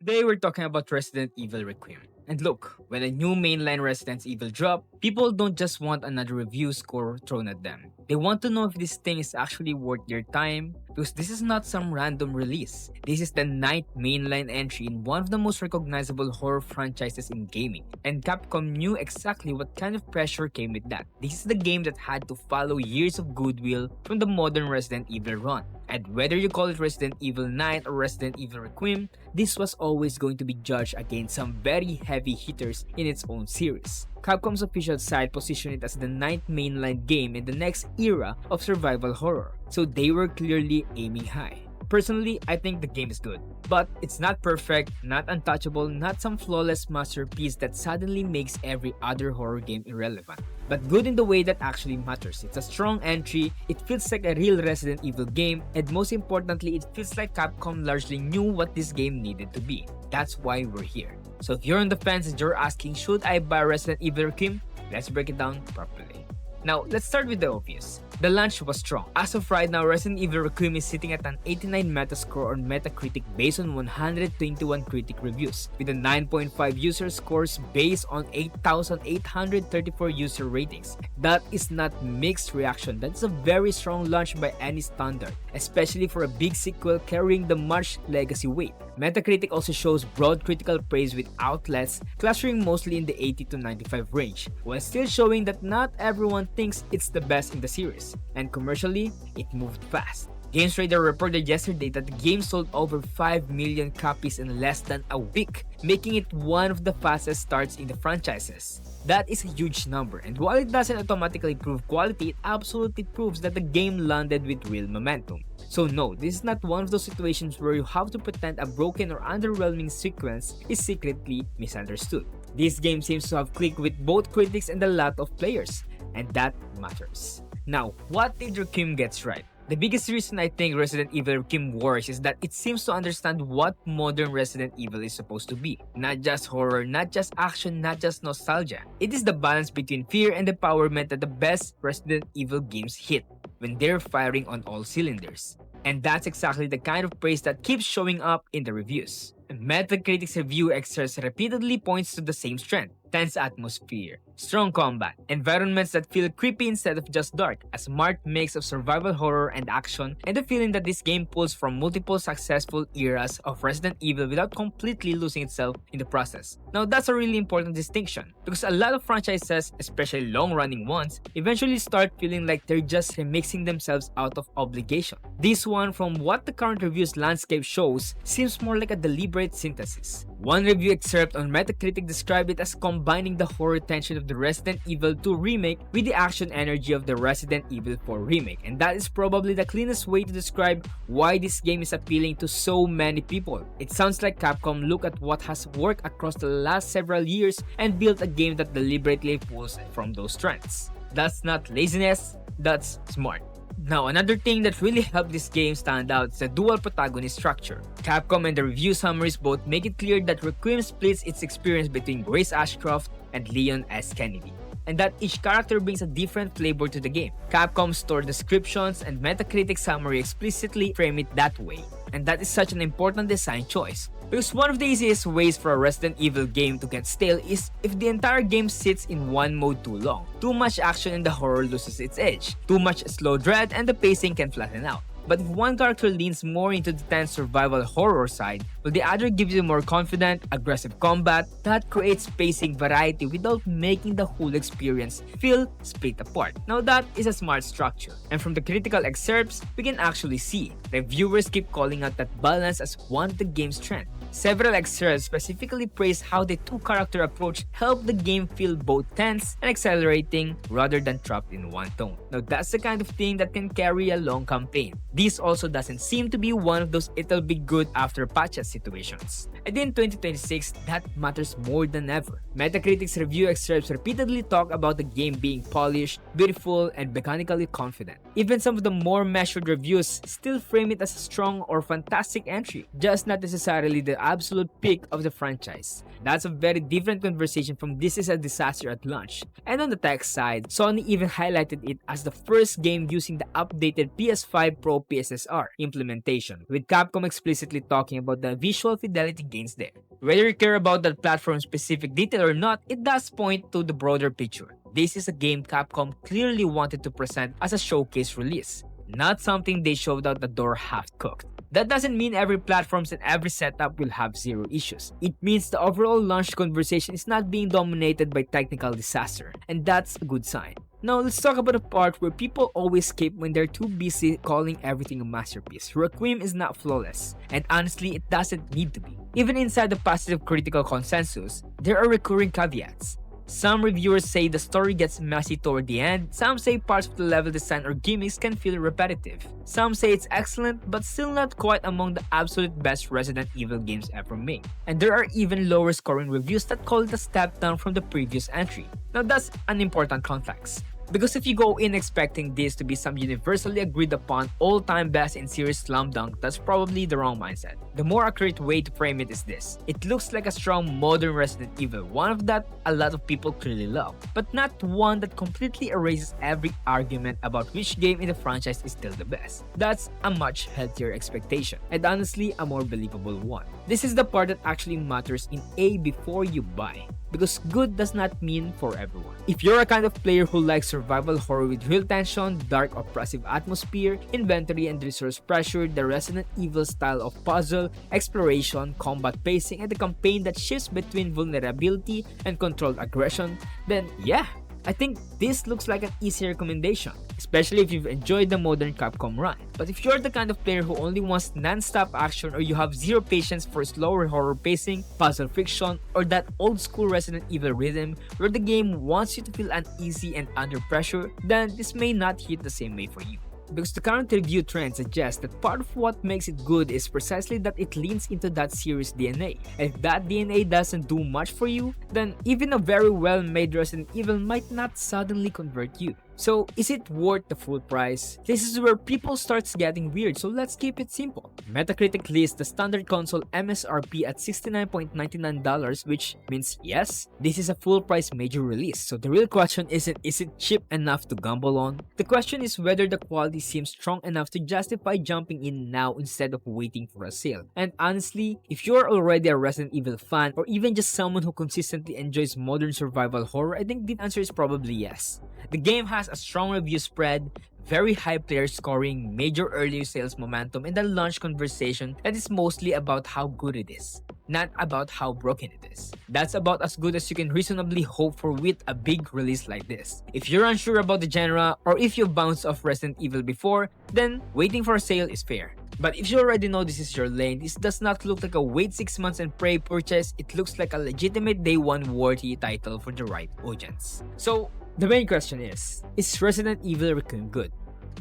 Today we're talking about Resident Evil Requiem. And look, when a new mainline Resident Evil drop, people don't just want another review score thrown at them. They want to know if this thing is actually worth their time, because this is not some random release. This is the 9th mainline entry in one of the most recognizable horror franchises in gaming, and Capcom knew exactly what kind of pressure came with that. This is the game that had to follow years of goodwill from the modern Resident Evil run. And whether you call it Resident Evil 9 or Resident Evil Requiem, this was always going to be judged against some very heavy hitters in its own series. Capcom's official site positioned it as the 9th mainline game in the next era of survival horror, so they were clearly aiming high. Personally, I think the game is good, but it's not perfect, not untouchable, not some flawless masterpiece that suddenly makes every other horror game irrelevant. But good in the way that actually matters. It's a strong entry, it feels like a real Resident Evil game, and most importantly, it feels like Capcom largely knew what this game needed to be. That's why we're here. So if you're on the fence and you're asking, should I buy Resident Evil Requiem? Let's break it down properly. Now, let's start with the obvious. The launch was strong. As of right now, Resident Evil Requiem is sitting at an 89 Metascore on Metacritic based on 121 critic reviews, with a 9.5 user scores based on 8,834 user ratings. That is not mixed reaction, that's a very strong launch by any standard, especially for a big sequel carrying the much legacy weight. Metacritic also shows broad critical praise with outlets clustering mostly in the 80 to 95 range, while still showing that not everyone thinks it's the best in the series. And commercially, it moved fast. GamesRadar reported yesterday that the game sold over 5 million copies in less than a week, making it one of the fastest starts in the franchises. That is a huge number, and while it doesn't automatically prove quality, it absolutely proves that the game landed with real momentum. So no, this is not one of those situations where you have to pretend a broken or underwhelming sequence is secretly misunderstood. This game seems to have clicked with both critics and a lot of players, and that matters. Now, what did Requiem get right? The biggest reason I think Resident Evil Requiem works is that it seems to understand what modern Resident Evil is supposed to be. Not just horror, not just action, not just nostalgia. It is the balance between fear and empowerment that the best Resident Evil games hit when they're firing on all cylinders. And that's exactly the kind of praise that keeps showing up in the reviews. Metacritic's review excerpts repeatedly points to the same strength: tense atmosphere, strong combat, environments that feel creepy instead of just dark, a smart mix of survival horror and action, and the feeling that this game pulls from multiple successful eras of Resident Evil without completely losing itself in the process. Now that's a really important distinction, because a lot of franchises, especially long-running ones, eventually start feeling like they're just remixing themselves out of obligation. This one, from what the current reviews landscape shows, seems more like a deliberate synthesis. One review excerpt on Metacritic described it as combining the horror tension of the Resident Evil 2 remake with the action energy of the Resident Evil 4 remake, and that is probably the cleanest way to describe why this game is appealing to so many people. It sounds like Capcom looked at what has worked across the last several years and built a game that deliberately pulls from those strengths. That's not laziness, that's smart. Now, another thing that really helped this game stand out is the dual protagonist structure. Capcom and the review summaries both make it clear that Requiem splits its experience between Grace Ashcroft and Leon S. Kennedy, and that each character brings a different flavor to the game. Capcom's store descriptions and Metacritic summary explicitly frame it that way, and that is such an important design choice. Because one of the easiest ways for a Resident Evil game to get stale is if the entire game sits in one mode too long. Too much action and the horror loses its edge. Too much slow dread and the pacing can flatten out. But if one character leans more into the tense survival horror side, while the other gives you more confident, aggressive combat, that creates pacing variety without making the whole experience feel split apart. Now that is a smart structure, and from the critical excerpts, we can actually see reviewers keep calling out that balance as one of the game's strengths. Several excerpts specifically praise how the two-character approach helped the game feel both tense and exhilarating rather than trapped in one tone. Now that's the kind of thing that can carry a long campaign. This also doesn't seem to be one of those it'll be good after patches situations. And in 2026, that matters more than ever. Metacritic's review excerpts repeatedly talk about the game being polished, beautiful, and mechanically confident. Even some of the more measured reviews still frame it as a strong or fantastic entry, just not necessarily the absolute peak of the franchise. That's a very different conversation from this is a disaster at launch. And on the tech side, Sony even highlighted it as the first game using the updated PS5 Pro PSSR implementation, with Capcom explicitly talking about the visual fidelity gains there. Whether you care about that platform-specific detail or not, it does point to the broader picture. This is a game Capcom clearly wanted to present as a showcase release, not something they showed out the door half-cooked. That doesn't mean every platforms and every setup will have zero issues. It means the overall launch conversation is not being dominated by technical disaster, and that's a good sign. Now let's talk about the part where people always skip when they're too busy calling everything a masterpiece. Requiem is not flawless, and honestly it doesn't need to be. Even inside the positive critical consensus, there are recurring caveats. Some reviewers say the story gets messy toward the end, some say parts of the level design or gimmicks can feel repetitive. Some say it's excellent but still not quite among the absolute best Resident Evil games ever made. And there are even lower scoring reviews that call it a step down from the previous entry. Now that's an important context. Because if you go in expecting this to be some universally agreed upon all-time best in series slam dunk, that's probably the wrong mindset. The more accurate way to frame it is this. It looks like a strong modern Resident Evil, one of that a lot of people clearly love, but not one that completely erases every argument about which game in the franchise is still the best. That's a much healthier expectation, and honestly a more believable one. This is the part that actually matters in A before you buy. Because good does not mean for everyone. If you're a kind of player who likes survival horror with real tension, dark oppressive atmosphere, inventory and resource pressure, the Resident Evil style of puzzle, exploration, combat pacing, and the campaign that shifts between vulnerability and controlled aggression, then yeah, I think this looks like an easy recommendation, especially if you've enjoyed the modern Capcom run. But if you're the kind of player who only wants non-stop action or you have zero patience for slower horror pacing, puzzle friction, or that old school Resident Evil rhythm where the game wants you to feel uneasy and under pressure, then this may not hit the same way for you. Because the current review trend suggests that part of what makes it good is precisely that it leans into that series DNA. And if that DNA doesn't do much for you, then even a very well-made Resident Evil might not suddenly convert you. So, is it worth the full price? This is where people starts getting weird, so let's keep it simple. Metacritic lists the standard console MSRP at $69.99, which means yes, this is a full price major release. So the real question isn't is it cheap enough to gamble on? The question is whether the quality seems strong enough to justify jumping in now instead of waiting for a sale. And honestly, if you're already a Resident Evil fan or even just someone who consistently enjoys modern survival horror, I think the answer is probably yes. The game has a strong review spread, very high player scoring, major early sales momentum, and a launch conversation that is mostly about how good it is, not about how broken it is. That's about as good as you can reasonably hope for with a big release like this. If you're unsure about the genre, or if you've bounced off Resident Evil before, then waiting for a sale is fair. But if you already know this is your lane, this does not look like a wait 6 months and pray purchase, it looks like a legitimate day one worthy title for the right audience. So, the main question is Resident Evil Requiem good?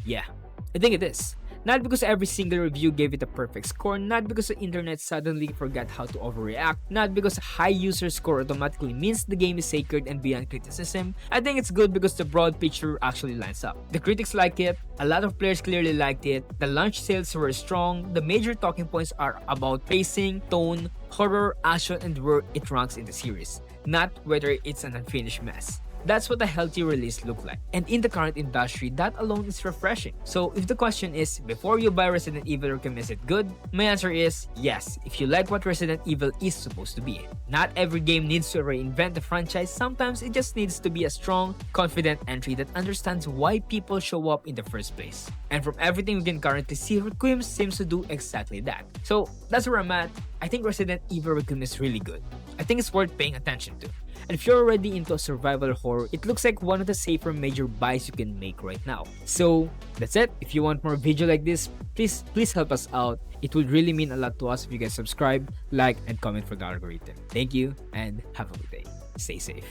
Yeah, I think it is. Not because every single review gave it a perfect score, not because the internet suddenly forgot how to overreact, not because a high user score automatically means the game is sacred and beyond criticism. I think it's good because the broad picture actually lines up. The critics like it, a lot of players clearly liked it, the launch sales were strong, the major talking points are about pacing, tone, horror, action, and where it ranks in the series, not whether it's an unfinished mess. That's what a healthy release looks like. And in the current industry, that alone is refreshing. So if the question is, before you buy Resident Evil Requiem, is it good? My answer is yes, if you like what Resident Evil is supposed to be. Not every game needs to reinvent the franchise, sometimes it just needs to be a strong, confident entry that understands why people show up in the first place. And from everything we can currently see, Requiem seems to do exactly that. So that's where I'm at. I think Resident Evil Requiem is really good. I think it's worth paying attention to. And if you're already into a survival horror, it looks like one of the safer major buys you can make right now. So that's it. If you want more video like this, please help us out. It would really mean a lot to us if you guys subscribe, like, and comment for the algorithm. Thank you and have a good day. Stay safe.